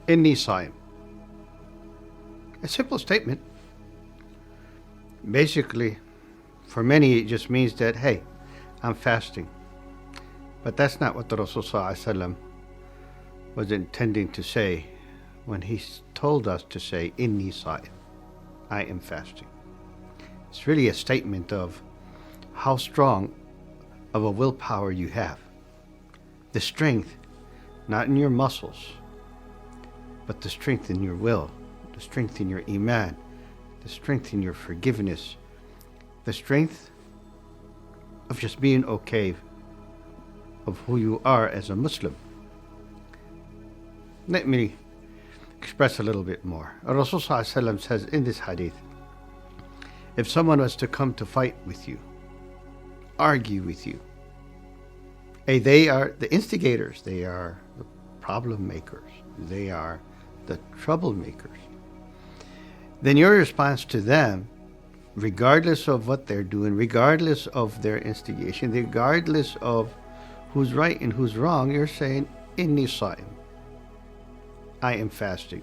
Inni Saim. A simple statement. Basically, for many, it just means that, hey, I'm fasting. But that's not what the Rasul ﷺ was intending to say when he told us to say, Inni Saim. I am fasting. It's really a statement of how strong of a willpower you have. The strength, not in your muscles, but the strength in your will, the strength in your imaan, the strength in your forgiveness, the strength of just being okay of who you are as a Muslim. Let me express a little bit more. Rasul ﷺ says in this hadith, if someone was to come to fight with you, argue with you, they are the instigators, they are the problem makers, they are the troublemakers, then your response to them, regardless of what they're doing, regardless of their instigation, regardless of who's right and who's wrong, you're saying, Inni Saim. I am fasting.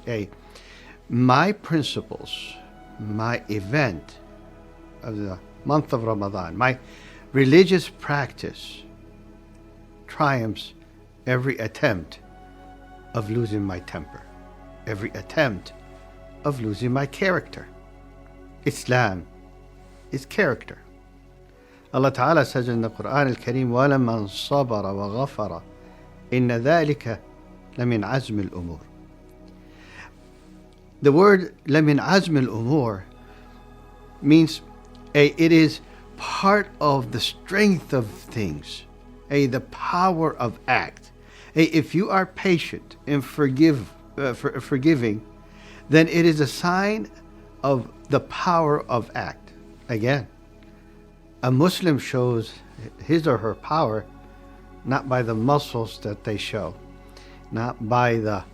My principles, my event of the month of Ramadan, my religious practice triumphs every attempt of losing my temper, every attempt of losing my character. Islam is character. Allah Ta'ala says in the Quran al-Kareem, وَلَمَنْ صَبَرَ وَغَفَرَ إِنَّ ذَلِكَ لَمِنْ عَزْمِ الْأُمُورِ. The word لَمِنْ عَزْمِ الْأُمُورِ means it is part of the strength of things, the power of act. If you are patient and forgiving, then it is a sign of the power of act. Again, a Muslim shows his or her power not by the muscles that they show, not by the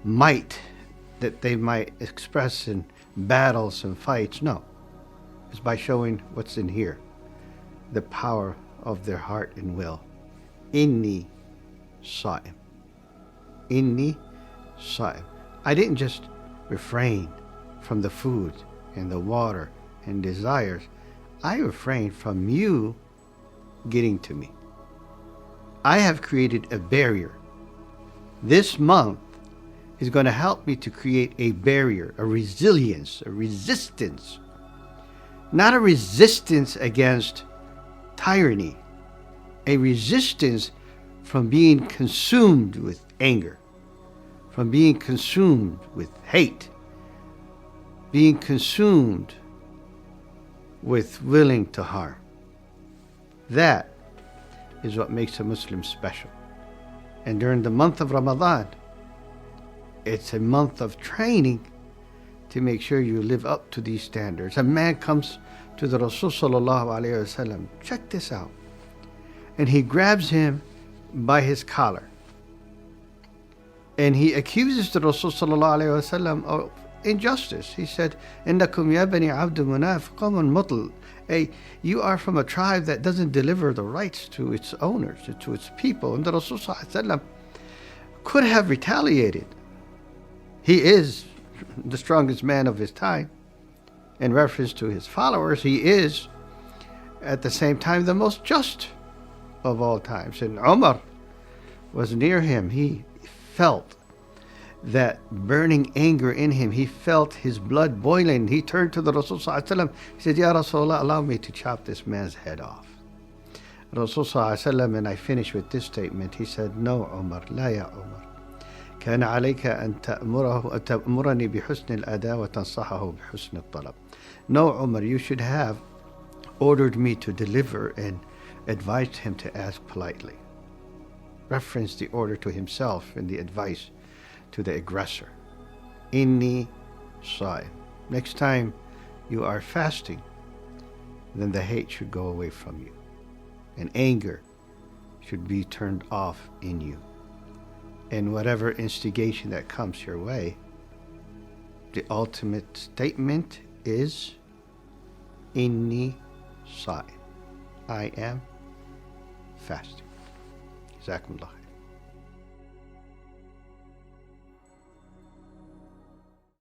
might that they might express in battles and fights. No, it's by showing what's in here, the power of their heart and will. Inni Saim. Inni Saim. I didn't just refrain from the food and the water and desires. I refrain from you getting to me. I have created a barrier. This month is going to help me to create a barrier, a resilience, a resistance. Not a resistance against tyranny, a resistance from being consumed with anger, from being consumed with hate, being consumed with willing to harm. That is what makes a Muslim special. And during the month of Ramadan, it's a month of training to make sure you live up to these standards. A man comes to the Rasul sallallahu alayhi wasallam, check this out, and he grabs him by his collar, and he accuses the Rasul sallallahu alayhi wasallam of injustice. He said, "Innakum ya bani Abd Manaf qawmun mutl." You are from a tribe that doesn't deliver the rights to its owners, to its people. And the Rasul sallallahu alayhi wasallam could have retaliated. He is the strongest man of his time. In reference to his followers, he is at the same time the most just of all times. And Umar was near him. He felt that burning anger in him. He felt his blood boiling. He turned to the Rasul sallallahu alaihi wasallam. He said, "Ya Rasulullah, allow me to chop this man's head off." Rasul sallallahu alaihi wasallam, and I finish with this statement. He said, "No, Umar, la ya Umar. كان عليك أن تأمرني بحسن الأداء وتنصحه بحسن الطلب." No, Umar, you should have ordered me to deliver and advised him to ask politely. Reference the order to himself and the advice to the aggressor. Inni Saim. Next time you are fasting, then the hate should go away from you, and anger should be turned off in you. And whatever instigation that comes your way, the ultimate statement is Inni Saim. I am fasting. Jazakumullah.